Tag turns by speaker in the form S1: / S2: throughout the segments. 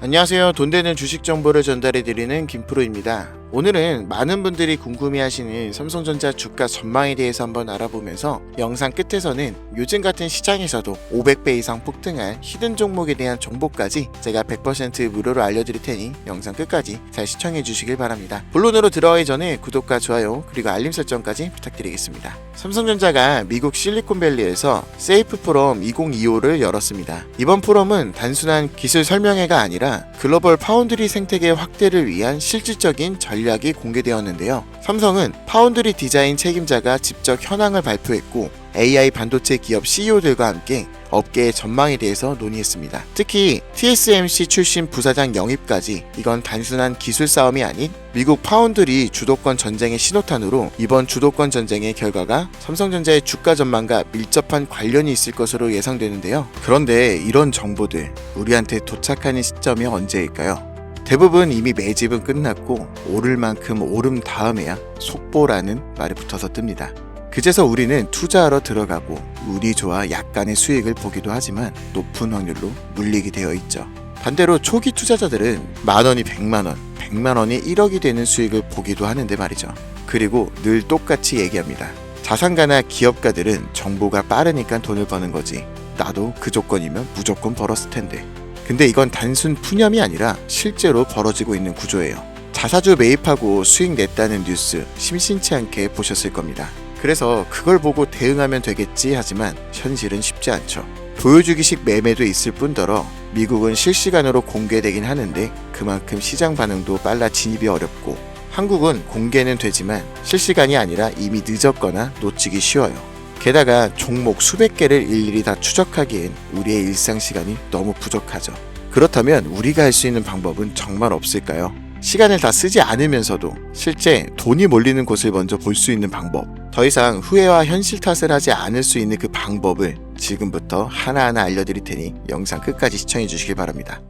S1: 안녕하세요. 돈 되는 주식 정보를 전달해드리는 김프로입니다. 오늘은 많은 분들이 궁금해하시는 삼성전자 주가 전망에 대해서 한번 알아보면서 영상 끝에서는 요즘 같은 시장에서도 500배 이상 폭등할 히든 종목에 대한 정보까지 제가 100% 무료로 알려드릴 테니 영상 끝까지 잘 시청해 주시길 바랍니다. 본론으로 들어가기 전에 구독과 좋아요 그리고 알림 설정까지 부탁드리겠습니다. 삼성전자가 미국 실리콘밸리에서 세이프 포럼 2025를 열었습니다. 이번 포럼은 단순한 기술 설명회가 아니라 글로벌 파운드리 생태계 확대를 위한 실질적인 전략이 공개되었는데요. 삼성은 파운드리 디자인 책임자가 직접 현황을 발표했고 AI 반도체 기업 CEO들과 함께 업계의 전망에 대해서 논의했습니다. 특히 TSMC 출신 부사장 영입까지 이건 단순한 기술 싸움이 아닌 미국 파운드리 주도권 전쟁의 신호탄으로 이번 주도권 전쟁의 결과가 삼성전자의 주가 전망과 밀접한 관련이 있을 것으로 예상되는데요. 그런데 이런 정보들 우리한테 도착하는 시점이 언제일까요? 대부분 이미 매집은 끝났고 오를 만큼 오름 다음에야 속보라는 말이 붙어서 뜹니다. 그제서 우리는 투자하러 들어가고 운이 좋아 약간의 수익을 보기도 하지만 높은 확률로 물리게 되어 있죠. 반대로 초기 투자자들은 만원이 100만원, 100만원이 1억이 되는 수익을 보기도 하는데 말이죠. 그리고 늘 똑같이 얘기합니다. 자산가나 기업가들은 정보가 빠르니까 돈을 버는 거지. 나도 그 조건이면 무조건 벌었을 텐데. 근데 이건 단순 푸념이 아니라 실제로 벌어지고 있는 구조예요. 자사주 매입하고 수익 냈다는 뉴스 심심치 않게 보셨을 겁니다. 그래서 그걸 보고 대응하면 되겠지 하지만 현실은 쉽지 않죠. 보여주기식 매매도 있을 뿐더러 미국은 실시간으로 공개되긴 하는데 그만큼 시장 반응도 빨라 진입이 어렵고 한국은 공개는 되지만 실시간이 아니라 이미 늦었거나 놓치기 쉬워요. 게다가 종목 수백 개를 일일이 다 추적하기엔 우리의 일상 시간이 너무 부족하죠. 그렇다면 우리가 할 수 있는 방법은 정말 없을까요? 시간을 다 쓰지 않으면서도 실제 돈이 몰리는 곳을 먼저 볼 수 있는 방법, 더 이상 후회와 현실 탓을 하지 않을 수 있는 그 방법을 지금부터 하나하나 알려드릴 테니 영상 끝까지 시청해 주시길 바랍니다.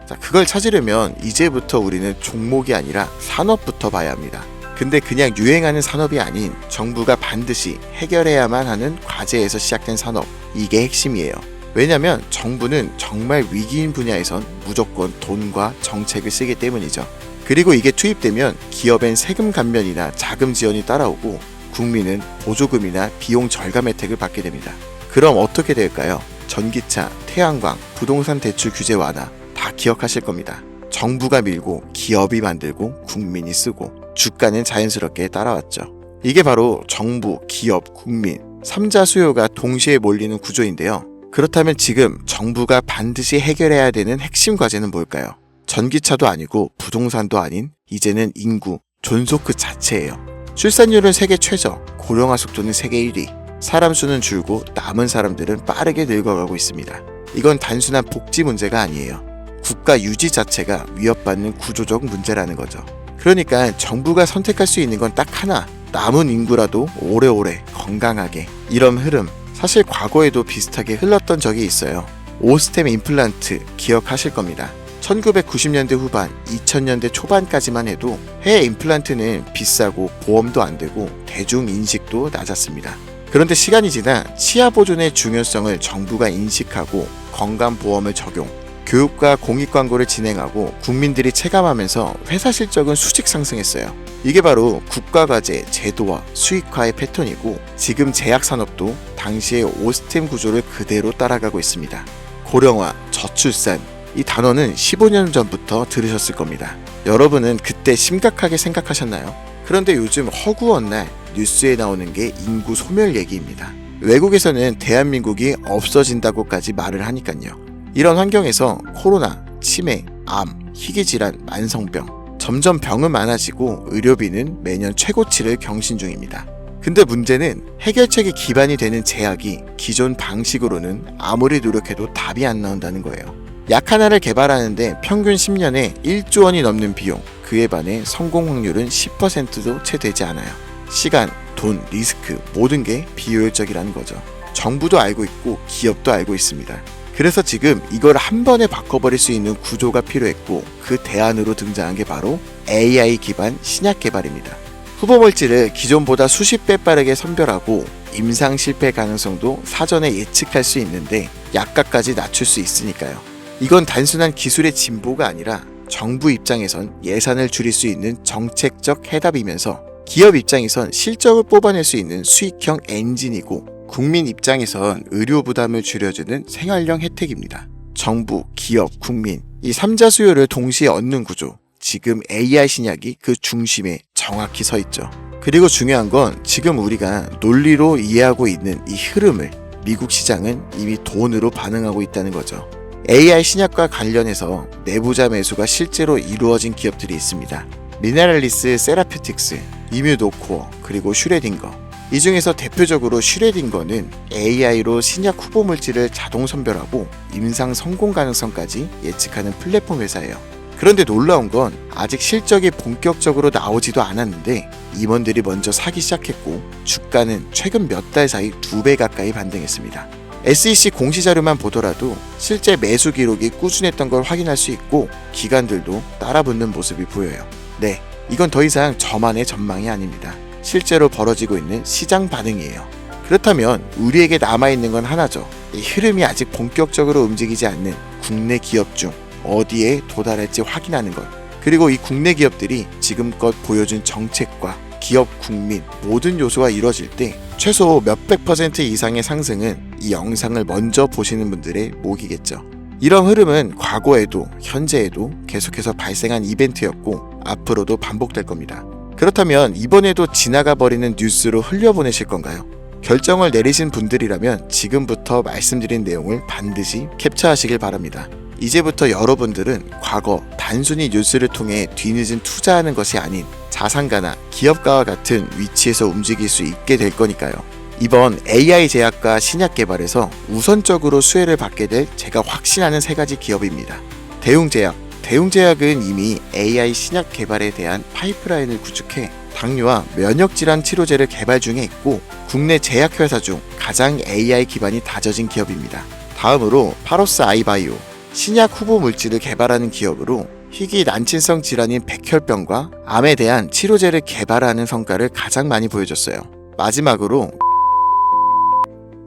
S1: 자, 그걸 찾으려면 이제부터 우리는 종목이 아니라 산업부터 봐야 합니다. 근데 그냥 유행하는 산업이 아닌 정부가 반드시 해결해야만 하는 과제에서 시작된 산업, 이게 핵심이에요. 왜냐면 정부는 정말 위기인 분야에선 무조건 돈과 정책을 쓰기 때문이죠. 그리고 이게 투입되면 기업엔 세금 감면이나 자금 지원이 따라오고 국민은 보조금이나 비용 절감 혜택을 받게 됩니다. 그럼 어떻게 될까요? 전기차, 태양광, 부동산 대출 규제 완화 다 기억하실 겁니다. 정부가 밀고 기업이 만들고 국민이 쓰고 주가는 자연스럽게 따라왔죠. 이게 바로 정부, 기업, 국민 3자 수요가 동시에 몰리는 구조인데요. 그렇다면 지금 정부가 반드시 해결해야 되는 핵심 과제는 뭘까요? 전기차도 아니고 부동산도 아닌 이제는 인구, 존속 그 자체예요. 출산율은 세계 최저, 고령화 속도는 세계 1위, 사람 수는 줄고 남은 사람들은 빠르게 늙어가고 있습니다. 이건 단순한 복지 문제가 아니에요. 국가 유지 자체가 위협받는 구조적 문제라는 거죠. 그러니까 정부가 선택할 수 있는 건 딱 하나, 남은 인구라도 오래오래 건강하게. 이런 흐름 사실 과거에도 비슷하게 흘렀던 적이 있어요. 오스템 임플란트 기억하실 겁니다. 1990년대 후반, 2000년대 초반까지만 해도 해외 임플란트는 비싸고 보험도 안 되고 대중 인식도 낮았습니다. 그런데 시간이 지나 치아 보존의 중요성을 정부가 인식하고 건강보험을 적용, 교육과 공익광고를 진행하고 국민들이 체감하면서 회사 실적은 수직 상승했어요. 이게 바로 국가과제, 제도화, 수익화의 패턴이고 지금 제약산업도 당시의 오스템 구조를 그대로 따라가고 있습니다. 고령화, 저출산, 이 단어는 15년 전부터 들으셨을 겁니다. 여러분은 그때 심각하게 생각하셨나요? 그런데 요즘 허구한 날 뉴스에 나오는 게 인구 소멸 얘기입니다. 외국에서는 대한민국이 없어진다고까지 말을 하니까요. 이런 환경에서 코로나, 치매, 암, 희귀질환, 만성병 점점 병은 많아지고 의료비는 매년 최고치를 경신 중입니다. 근데 문제는 해결책이 기반이 되는 제약이 기존 방식으로는 아무리 노력해도 답이 안 나온다는 거예요. 약 하나를 개발하는데 평균 10년에 1조 원이 넘는 비용, 그에 반해 성공 확률은 10%도 채 되지 않아요. 시간, 돈, 리스크 모든 게 비효율적이라는 거죠. 정부도 알고 있고 기업도 알고 있습니다. 그래서 지금 이걸 한 번에 바꿔버릴 수 있는 구조가 필요했고 그 대안으로 등장한 게 바로 AI 기반 신약 개발입니다. 후보 물질을 기존보다 수십 배 빠르게 선별하고 임상 실패 가능성도 사전에 예측할 수 있는데 약가까지 낮출 수 있으니까요. 이건 단순한 기술의 진보가 아니라 정부 입장에선 예산을 줄일 수 있는 정책적 해답이면서 기업 입장에선 실적을 뽑아낼 수 있는 수익형 엔진이고 국민 입장에선 의료 부담을 줄여주는 생활형 혜택입니다. 정부, 기업, 국민 이 3자 수요를 동시에 얻는 구조, 지금 AI 신약이 그 중심에 정확히 서 있죠. 그리고 중요한 건 지금 우리가 논리로 이해하고 있는 이 흐름을 미국 시장은 이미 돈으로 반응하고 있다는 거죠. AI 신약과 관련해서 내부자 매수가 실제로 이루어진 기업들이 있습니다. 미네랄리스 세라퓨틱스, 이뮤노코어, 그리고 슈레딩거. 이 중에서 대표적으로 슈레딩거는 AI로 신약 후보 물질을 자동 선별하고 임상 성공 가능성까지 예측하는 플랫폼 회사예요. 그런데 놀라운 건 아직 실적이 본격적으로 나오지도 않았는데 임원들이 먼저 사기 시작했고 주가는 최근 몇 달 사이 2배 가까이 반등했습니다. SEC 공시자료만 보더라도 실제 매수 기록이 꾸준했던 걸 확인할 수 있고 기관들도 따라붙는 모습이 보여요. 네, 이건 더 이상 저만의 전망이 아닙니다. 실제로 벌어지고 있는 시장 반응이에요. 그렇다면 우리에게 남아있는 건 하나죠. 이 흐름이 아직 본격적으로 움직이지 않는 국내 기업 중 어디에 도달할지 확인하는 것. 그리고 이 국내 기업들이 지금껏 보여준 정책과 기업, 국민 모든 요소가 이루어질 때 최소 몇백 % 이상의 상승은 이 영상을 먼저 보시는 분들의 목이겠죠. 이런 흐름은 과거에도 현재에도 계속해서 발생한 이벤트였고 앞으로도 반복될 겁니다. 그렇다면 이번에도 지나가 버리는 뉴스로 흘려보내실 건가요? 결정을 내리신 분들이라면 지금부터 말씀드린 내용을 반드시 캡처하시길 바랍니다. 이제부터 여러분들은 과거 단순히 뉴스를 통해 뒤늦은 투자하는 것이 아닌 자산가나 기업가와 같은 위치에서 움직일 수 있게 될 거니까요. 이번 AI 제약과 신약 개발에서 우선적으로 수혜를 받게 될 제가 확신하는 3가지 기업입니다. 대웅제약. 대웅제약은 이미 AI 신약 개발에 대한 파이프라인을 구축해 당뇨와 면역질환 치료제를 개발 중에 있고 국내 제약회사 중 가장 AI 기반이 다져진 기업입니다. 다음으로 파로스 아이바이오. 신약 후보 물질을 개발하는 기업으로 희귀 난치성 질환인 백혈병과 암에 대한 치료제를 개발하는 성과를 가장 많이 보여줬어요. 마지막으로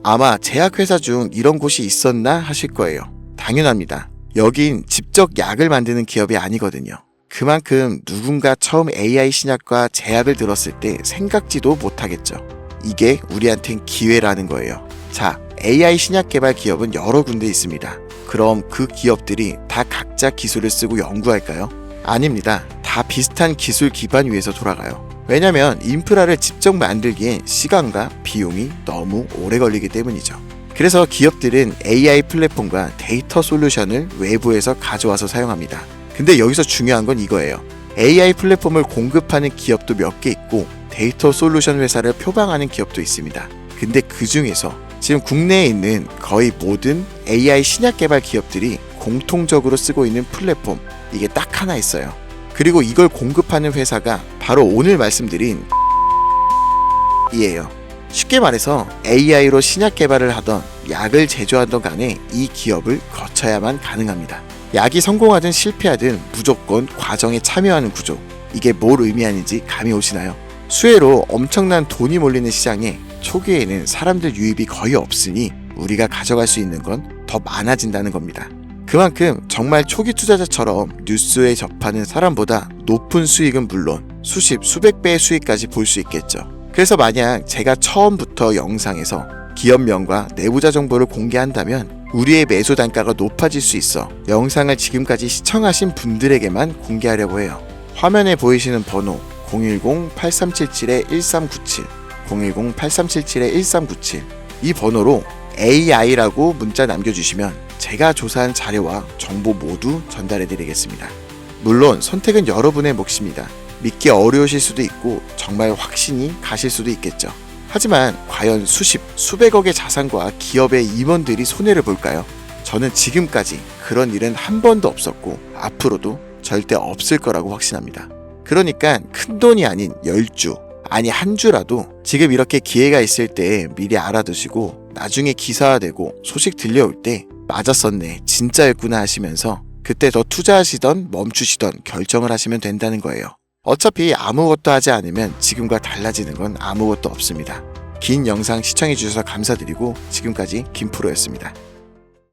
S1: 아마 제약회사 중 이런 곳이 있었나 하실 거예요. 당연합니다. 여긴 직접 약을 만드는 기업이 아니거든요. 그만큼 누군가 처음 AI 신약과 제약을 들었을 때 생각지도 못하겠죠. 이게 우리한텐 기회라는 거예요. 자, AI 신약 개발 기업은 여러 군데 있습니다. 그럼 그 기업들이 다 각자 기술을 쓰고 연구할까요? 아닙니다. 다 비슷한 기술 기반 위에서 돌아가요. 왜냐면 인프라를 직접 만들기엔 시간과 비용이 너무 오래 걸리기 때문이죠. 그래서 기업들은 AI 플랫폼과 데이터 솔루션을 외부에서 가져와서 사용합니다. 근데 여기서 중요한 건 이거예요. AI 플랫폼을 공급하는 기업도 몇 개 있고 데이터 솔루션 회사를 표방하는 기업도 있습니다. 근데 그 중에서 지금 국내에 있는 거의 모든 AI 신약 개발 기업들이 공통적으로 쓰고 있는 플랫폼, 이게 딱 하나 있어요. 그리고 이걸 공급하는 회사가 바로 오늘 말씀드린 이에요. 쉽게 말해서 AI로 신약 개발을 하던 약을 제조하던 간에 이 기업을 거쳐야만 가능합니다. 약이 성공하든 실패하든 무조건 과정에 참여하는 구조. 이게 뭘 의미하는지 감이 오시나요? 수혜로 엄청난 돈이 몰리는 시장에 초기에는 사람들 유입이 거의 없으니 우리가 가져갈 수 있는 건 더 많아진다는 겁니다. 그만큼 정말 초기 투자자처럼 뉴스에 접하는 사람보다 높은 수익은 물론 수십, 수백 배의 수익까지 볼 수 있겠죠. 그래서 만약 제가 처음부터 영상에서 기업명과 내부자 정보를 공개한다면 우리의 매수 단가가 높아질 수 있어 영상을 지금까지 시청하신 분들에게만 공개하려고 해요. 화면에 보이시는 번호 010-8377-1397 010-8377-1397 이 번호로 AI라고 문자 남겨주시면 제가 조사한 자료와 정보 모두 전달해드리겠습니다. 물론 선택은 여러분의 몫입니다. 믿기 어려우실 수도 있고 정말 확신이 가실 수도 있겠죠. 하지만 과연 수십, 수백억의 자산과 기업의 임원들이 손해를 볼까요? 저는 지금까지 그런 일은 한 번도 없었고 앞으로도 절대 없을 거라고 확신합니다. 그러니까 큰 돈이 아닌 10주, 아니 한 주라도 지금 이렇게 기회가 있을 때 미리 알아두시고 나중에 기사화되고 소식 들려올 때 맞았었네, 진짜였구나 하시면서 그때 더 투자하시던 멈추시던 결정을 하시면 된다는 거예요. 어차피 아무것도 하지 않으면 지금과 달라지는 건 아무것도 없습니다. 긴 영상 시청해주셔서 감사드리고 지금까지 김프로였습니다.